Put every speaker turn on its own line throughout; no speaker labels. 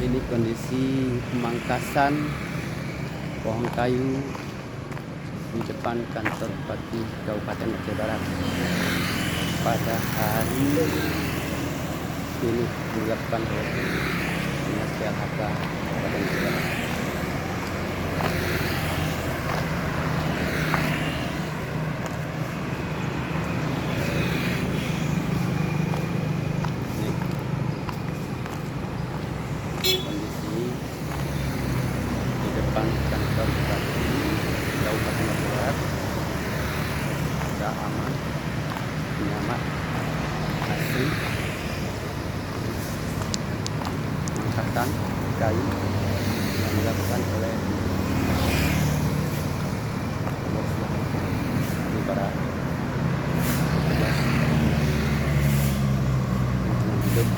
Ini kondisi pemangkasan pohon kayu di depan kantor Bupati Kabupaten Aceh Barat pada hari ini dilakukan oleh Dinas PLHK Kabupaten Aceh Barat. Kondisi di depan kantor Bupati Kabupaten Aceh Barat sudah aman, nyaman, asri, angkatan kayu yang dilakukan oleh para petugas lingkungan hidup.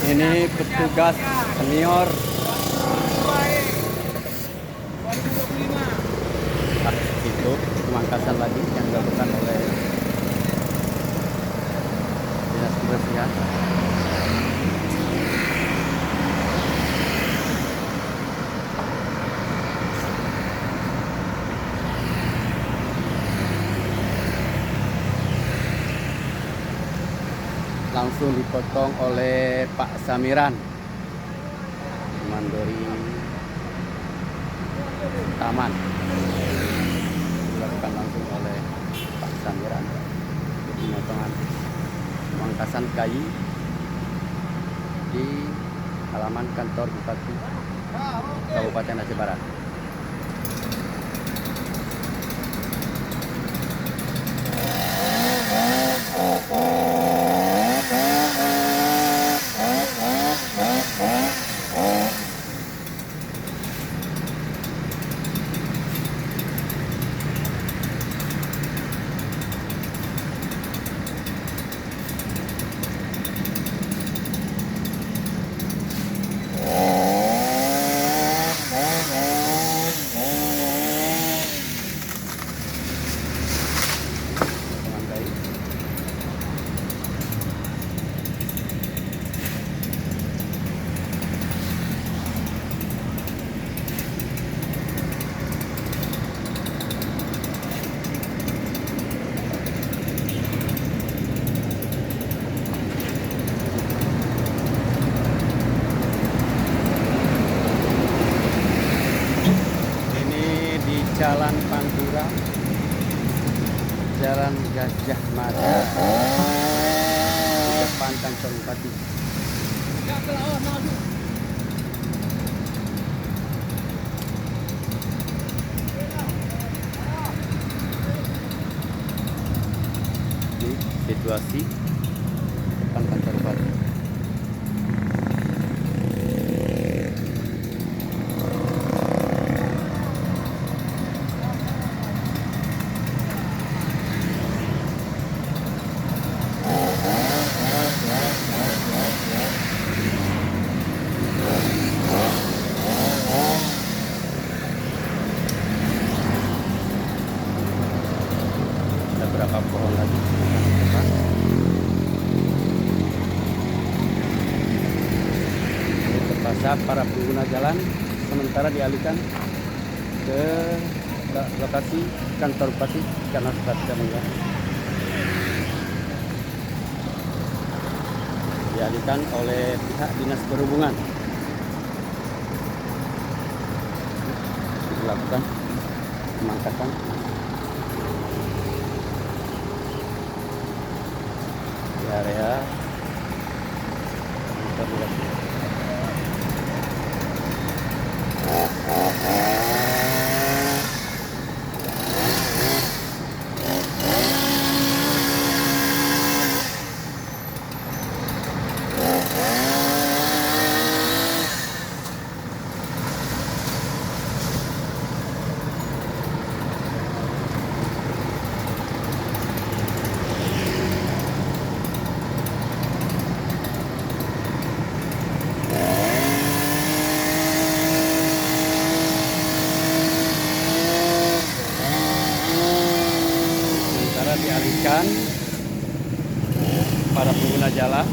Ini petugas senior itu pemangkasan lagi yang dilakukan oleh Dinas Kebersihan. Langsung dipotong oleh Pak Samiran, Mandori Taman, dilakukan langsung oleh Pak Samiran pemotongan pemangkasan kayu di halaman kantor Bupati Kabupaten Aceh Barat. Jalan Pantura, Jalan Gajah Mada, di depan kantor Bupati. Ini situasi depan kantor Bupati. Beberapa pohon lagi ini terpaksa para pengguna jalan sementara dialihkan ke lokasi kantor Bupati karena sudah tidak mengganggu. Dialihkan oleh pihak Dinas Perhubungan. Dilakukan pemangkasan area jalan,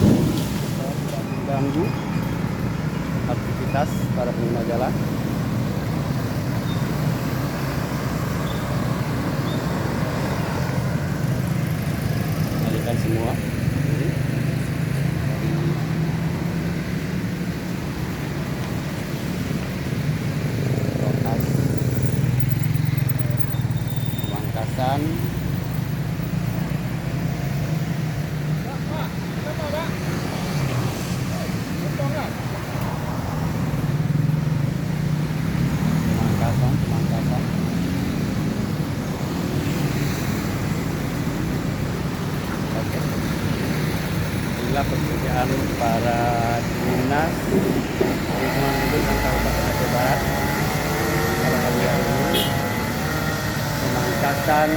supaya tidak mengganggu aktivitas para pengguna jalan. Alihkan semua lokasi Pemangkasan. Pemangkasan. Oke. Inilah pekerjaan para dinas lingkungan hidup dan Kabupaten Aceh Barat pada pagi hari ini. Pemangkasan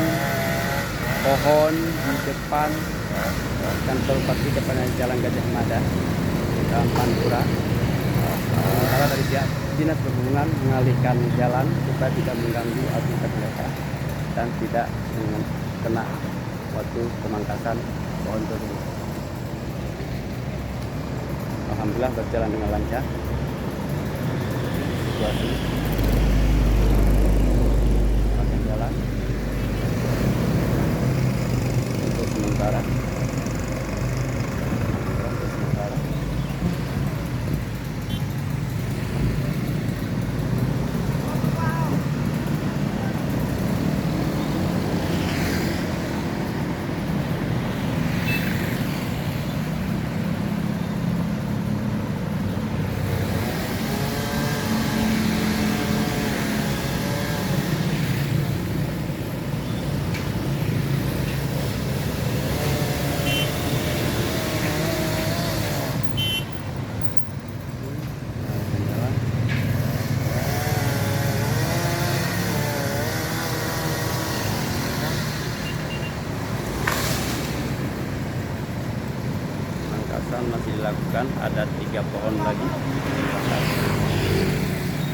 pohon di depan kantor bupati depan Jalan Gajah Mada, dalam Pantura. Sementara dari pihak dinas perhubungan mengalihkan jalan supaya tidak mengganggu aktivitas mereka dan tidak kena waktu pemangkasan pohon tersebut. Alhamdulillah berjalan dengan lancar situasi. Akan jalan untuk sementara. Masih dilakukan, ada 3 pohon lagi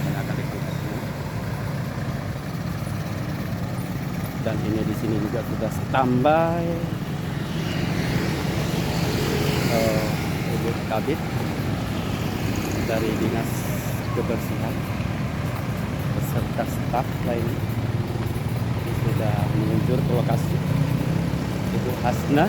yang akan dipangkas semua. Dan ini di sini juga sudah standby Ibu Kabid dari Dinas Kebersihan beserta staf lainnya sudah meluncur ke lokasi. Ibu Hasna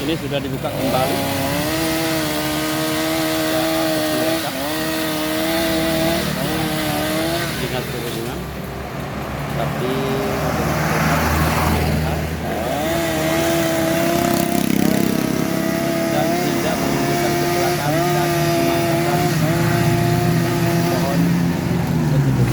ini sudah dibuka kembali ya, akses mereka dinas perhubungan, tapi dan tidak menimbulkan kecelakaan dan pemangkasan pohon tersebut.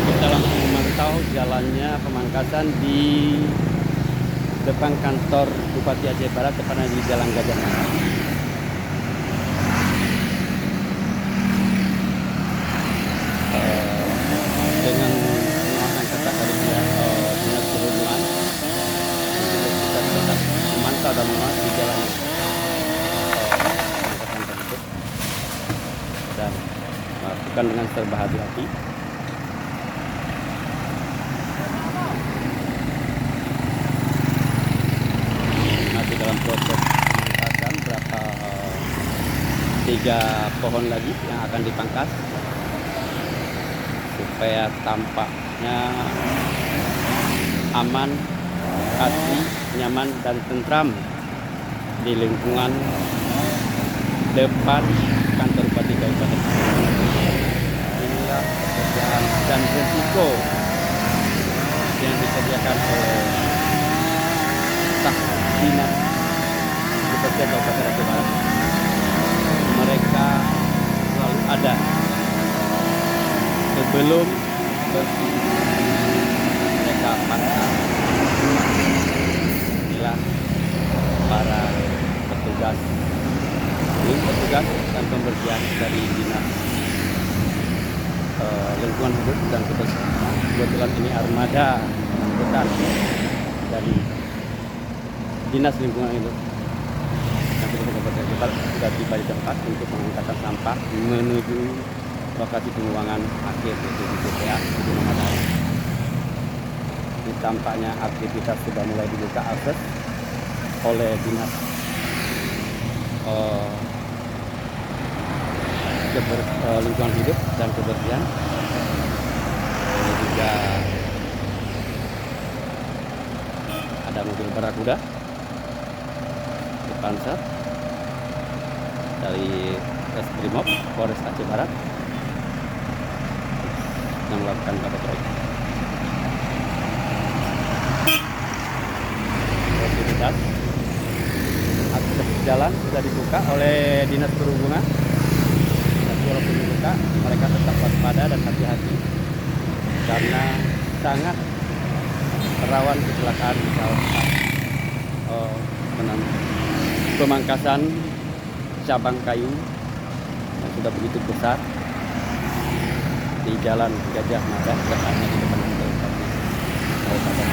Kita langsung memantau jalannya pemangkasan di depan kantor Bupati Aceh Barat, tepatnya di Jalan Gajah Mada. Dengan pengawasan ketat dari pihak dinas perhubungan, kita tetap memantau dan mengawasi jalan dilakukan dengan serba hati-hati. Masih dalam proses pemangkasan, berapa 3 pohon lagi yang akan dipangkas supaya tampaknya aman, asri, nyaman dan tentram di lingkungan depan kantor Bupati Kabupaten. Inilah pekerjaan dan resiko yang disediakan oleh staf dinas Bupati Kabupaten Aceh Barat. Mereka selalu ada sebelum mereka pantang. Inilah para petugas dan pembersihan dari dinas lingkungan hidup dan kebetulan ini armada angkutan dari dinas lingkungan hidup dan Kabupaten Aceh sudah tiba di tempat untuk mengangkatkan sampah menuju lokasi pembuangan akhir yaitu di TPA di Gunung Madai. Ini tampaknya aktivitas sudah mulai dibuka akses oleh dinas lingkungan hidup dan kebersihan. Ini juga ada mobil barakuda di Panser dari Reskrimop Polres Aceh Barat yang melakukan patroli. Fasilitas akses jalan sudah dibuka oleh Dinas Perhubungan. Tapi walaupun dibuka, mereka tetap waspada dan hati-hati karena sangat rawan kecelakaan di kawasan pemangkasan cabang kayu yang sudah begitu besar di Jalan Gajah Mada, tepatnya di depan kantor Kabupaten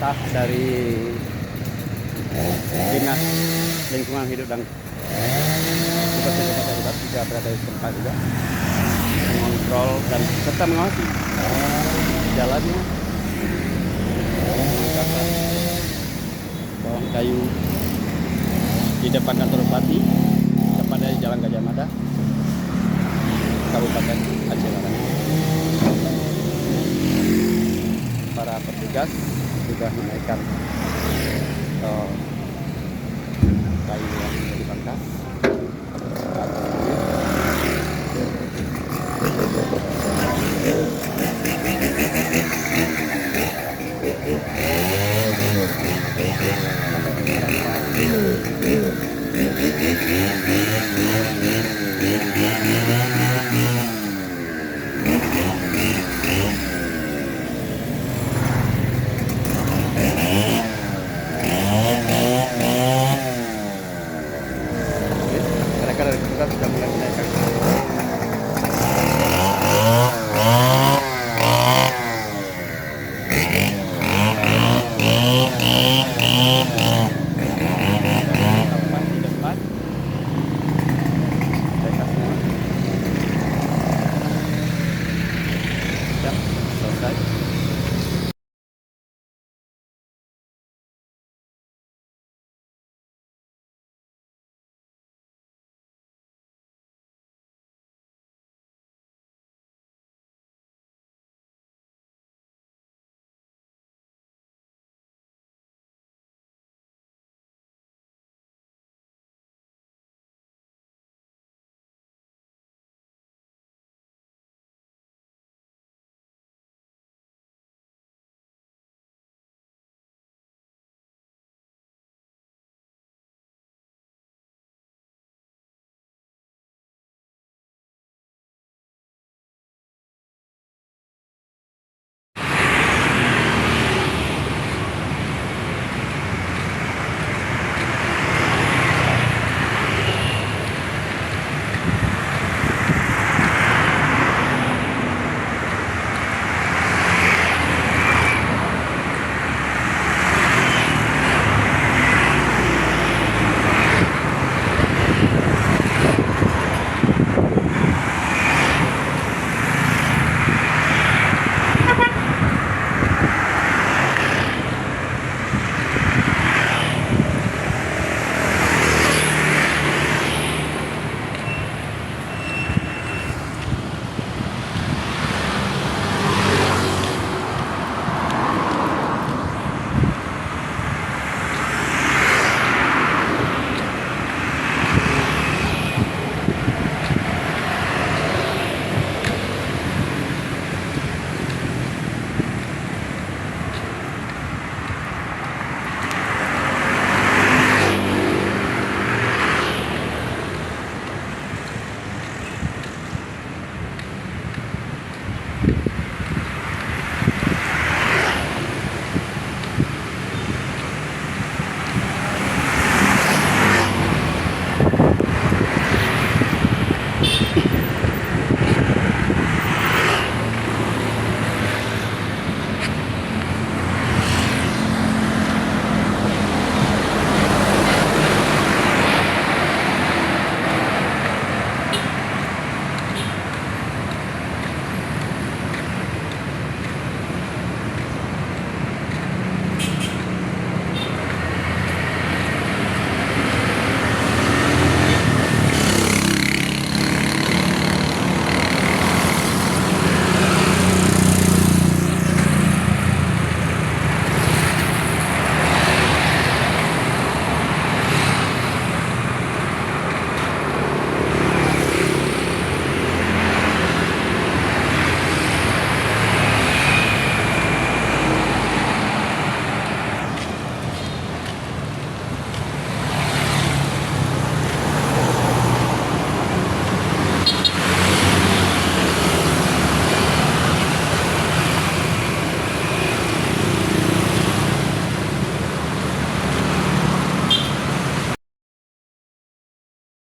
staf dari Dinas Lingkungan Hidup dan Bupati Kabupaten Aceh juga berada di tempat juga mengontrol dan serta mengawasi jalannya pengangkatan pohon kayu di depan kantor Bupati tepatnya di Jalan Gajah Mada, Kabupaten Aceh Barat. Para petugas sudah menaikkan kayu yang sudah dipangkas.